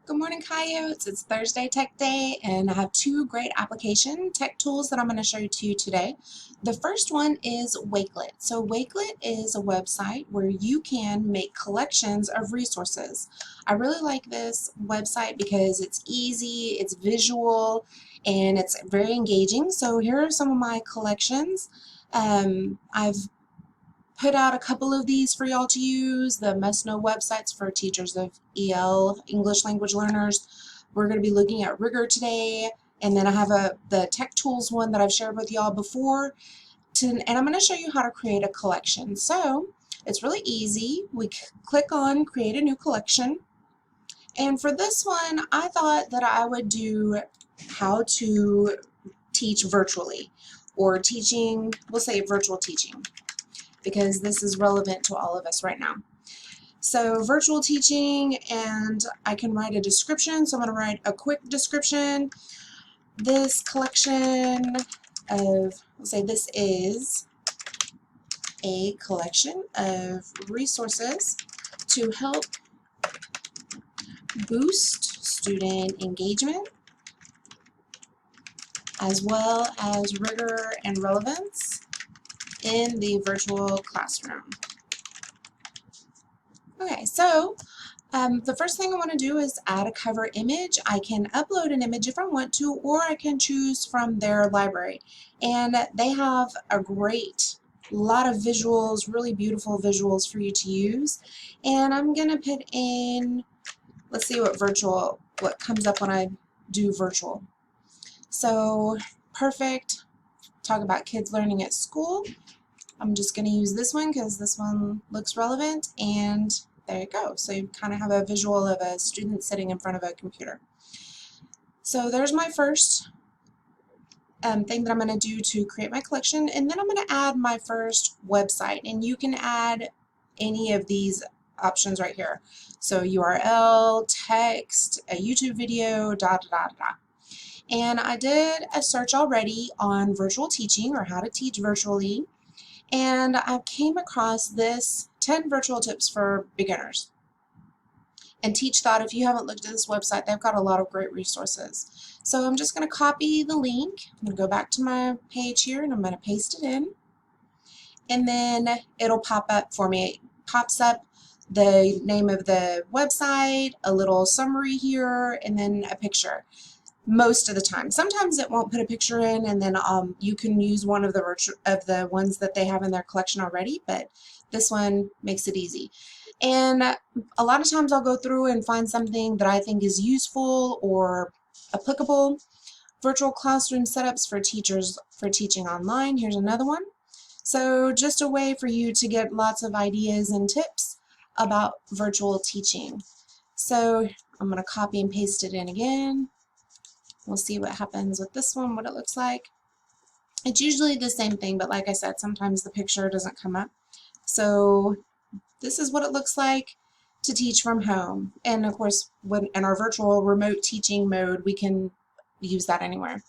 Good morning, Coyotes. It's Thursday Tech Day, and I have two great application tech tools that I'm going to show you to you today. The first one is Wakelet. So Wakelet is a website where you can make collections of resources. I really like this website because it's easy, it's visual, and it's very engaging. So here are some of my collections. I've put out a couple of these for y'all to use, the must-know websites for teachers of EL, English language learners. We're going to be looking at Rigor today, and then I have the Tech Tools one that I've shared with y'all before, and I'm going to show you how to create a collection. So it's really easy. We click on Create a New Collection, and for this one, I thought that I would do how to teach virtually, or teaching, we'll say virtual teaching, because this is relevant to all of us right now. So virtual teaching, and I can write a description. So I'm going to write a quick description. This collection of, let's say this is a collection of resources to help boost student engagement as well as rigor and relevance in the virtual classroom. Okay, so the first thing I want to do is add a cover image. I can upload an image if I want to, or I can choose from their library. And they have a lot of visuals, really beautiful visuals for you to use. And I'm going to put in, let's see what comes up when I do virtual. So, perfect. Talk about kids learning at school. I'm just going to use this one because this one looks relevant, and there you go. So you kind of have a visual of a student sitting in front of a computer. So there's my first thing that I'm going to do to create my collection, and then I'm going to add my first website, and you can add any of these options right here. So URL, text, a YouTube video, And I did a search already on virtual teaching, or how to teach virtually. And I came across this 10 virtual tips for beginners. And Teach Thought, if you haven't looked at this website, they've got a lot of great resources. So I'm just going to copy the link. I'm going to go back to my page here, and I'm going to paste it in. And then it'll pop up for me. It pops up the name of the website, a little summary here, and then a picture. Most of the time. Sometimes it won't put a picture in, and then you can use one of the ones that they have in their collection already, but this one makes it easy. And a lot of times I'll go through and find something that I think is useful or applicable. Virtual classroom setups for teachers for teaching online. Here's another one. So just a way for you to get lots of ideas and tips about virtual teaching. So I'm going to copy and paste it in again. We'll see what happens with this one, what it looks like. It's usually the same thing, but like I said, sometimes the picture doesn't come up. So this is what it looks like to teach from home. And of course, when in our virtual remote teaching mode, we can use that anywhere.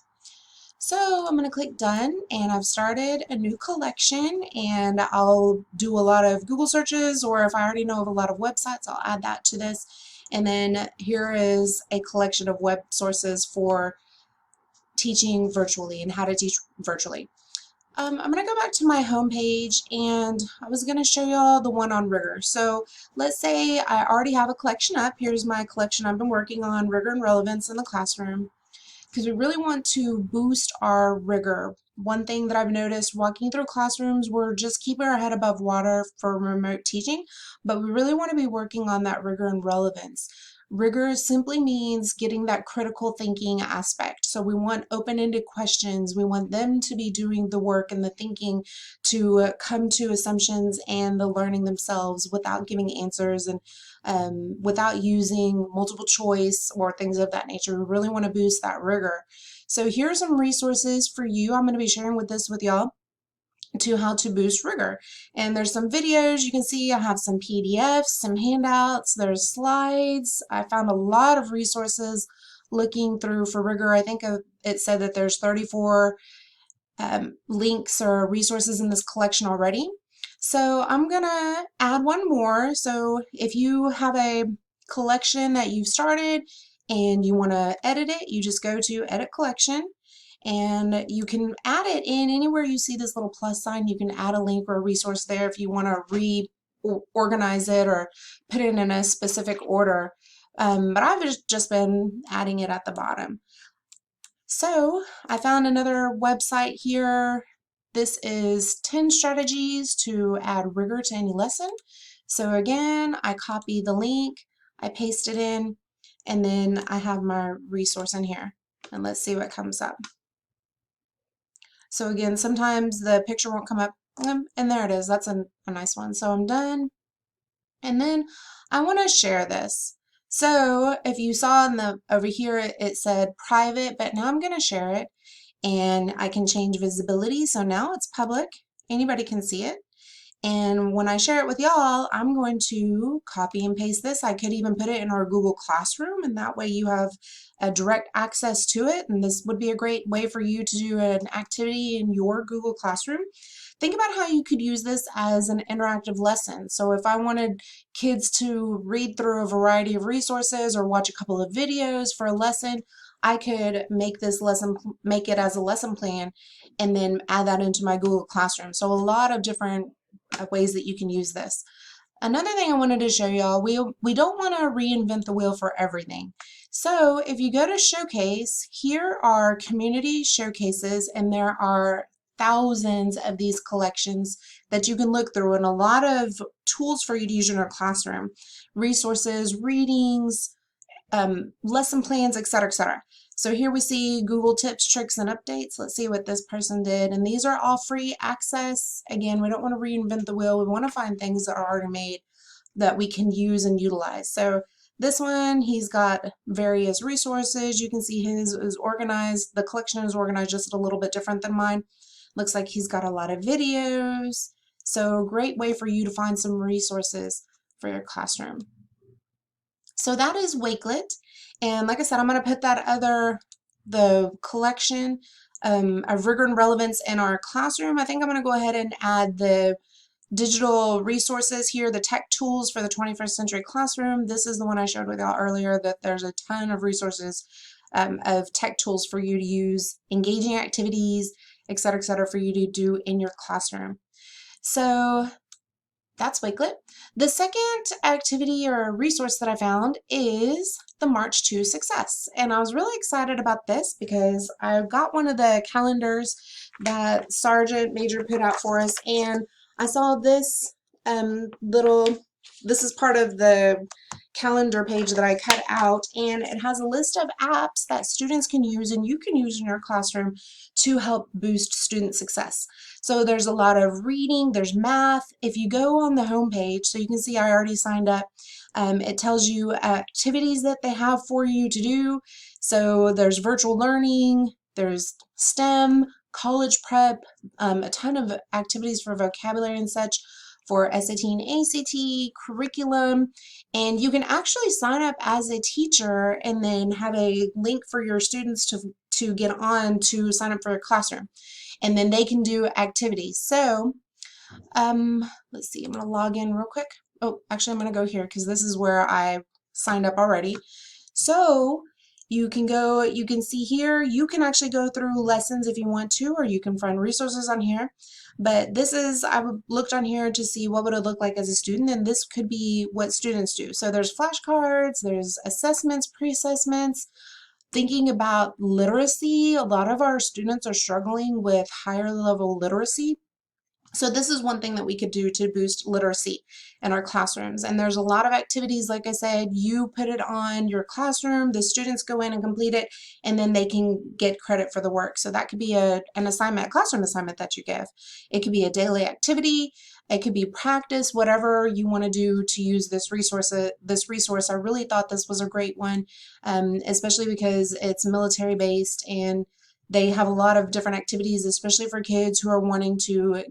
So I'm going to click done, and I've started a new collection, and I'll do a lot of Google searches, or if I already know of a lot of websites, I'll add that to this. And then here is a collection of web sources for teaching virtually and how to teach virtually. I'm going to go back to my home page, and I was going to show y'all the one on Rigor. So let's say I already have a collection up. Here's my collection I've been working on, Rigor and Relevance in the Classroom, because we really want to boost our rigor. One thing that I've noticed walking through classrooms, we're just keeping our head above water for remote teaching, but we really want to be working on that rigor and relevance. Rigor simply means getting that critical thinking aspect. So we want open-ended questions. We want them to be doing the work and the thinking to come to assumptions and the learning themselves without giving answers and without using multiple choice or things of that nature. We really want to boost that rigor. So here are some resources for you. I'm going to be sharing this with y'all to how to boost rigor. And there's some videos you can see. I have some PDFs, some handouts, there's slides. I found a lot of resources looking through for rigor. I think it said that there's 34 links or resources in this collection already. So I'm gonna add one more. So if you have a collection that you've started and you want to edit it, you just go to Edit Collection, and you can add it in anywhere you see this little plus sign. You can add a link or a resource there if you want to reorganize it or put it in a specific order. But I've just been adding it at the bottom. So I found another website here. This is 10 strategies to add rigor to any lesson. So again, I copy the link, I paste it in, and then I have my resource in here. And let's see what comes up. So again, sometimes the picture won't come up, and there it is. That's a nice one. So I'm done. And then I want to share this. So if you saw in the over here, it said private, but now I'm going to share it, and I can change visibility. So now it's public. Anybody can see it. And when I share it with y'all, I'm going to copy and paste this. I could even put it in our Google Classroom, and that way you have a direct access to it. And this would be a great way for you to do an activity in your Google Classroom. Think about how you could use this as an interactive lesson. So if I wanted kids to read through a variety of resources or watch a couple of videos for a lesson, I could make it as a lesson plan and then add that into my Google Classroom. So a lot of different ways that you can use this. Another thing I wanted to show y'all, we don't want to reinvent the wheel for everything. So if you go to Showcase, here are community showcases, and there are thousands of these collections that you can look through, and a lot of tools for you to use in your classroom. Resources, readings, lesson plans, etc., etc. So here we see Google tips, tricks, and updates. Let's see what this person did. And these are all free access. Again, we don't want to reinvent the wheel. We want to find things that are already made that we can use and utilize. So this one, he's got various resources. You can see his is organized. The collection is organized just a little bit different than mine. Looks like he's got a lot of videos. So great way for you to find some resources for your classroom. So that is Wakelet, and like I said, I'm going to put the collection of rigor and relevance in our classroom. I think I'm going to go ahead and add the digital resources here, the tech tools for the 21st century classroom. This is the one I showed with y'all earlier, that there's a ton of resources of tech tools for you to use, engaging activities, etc., for you to do in your classroom. So that's Wakelet. The second activity or resource that I found is the March2Success. And I was really excited about this because I got one of the calendars that Sergeant Major put out for us, and I saw this this is part of the calendar page that I cut out, and it has a list of apps that students can use and you can use in your classroom to help boost student success. So there's a lot of reading, there's math. If you go on the home page, so you can see I already signed up, it tells you activities that they have for you to do. So there's virtual learning, there's STEM, college prep, a ton of activities for vocabulary and such, for SAT and ACT, curriculum, and you can actually sign up as a teacher and then have a link for your students to get on to sign up for a classroom, and then they can do activities. So let's see, I'm going to log in real quick. Oh, actually I'm going to go here because this is where I signed up already. So you can go, you can see here, you can actually go through lessons if you want to, or you can find resources on here. But this is, I looked on here to see what would it look like as a student, and this could be what students do. So there's flashcards, there's assessments, pre-assessments, thinking about literacy. A lot of our students are struggling with higher level literacy. So this is one thing that we could do to boost literacy in our classrooms. And there's a lot of activities, like I said, you put it on your classroom, the students go in and complete it, and then they can get credit for the work. So that could be an assignment, a classroom assignment that you give. It could be a daily activity, it could be practice, whatever you want to do to use this resource. I really thought this was a great one, especially because it's military based and they have a lot of different activities, especially for kids who are wanting to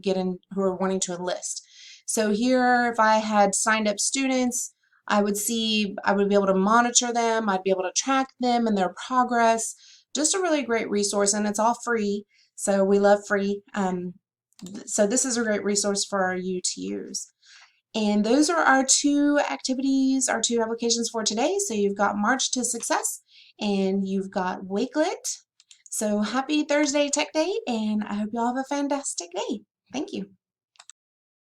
enlist. So here, if I had signed up students, I would be able to monitor them, I'd be able to track them and their progress. Just a really great resource, and it's all free. So we love free. So this is a great resource for you to use. And those are our two activities, our two applications for today. So you've got March2Success and you've got Wakelet. So happy Thursday Tech Day, and I hope you all have a fantastic day. Thank you.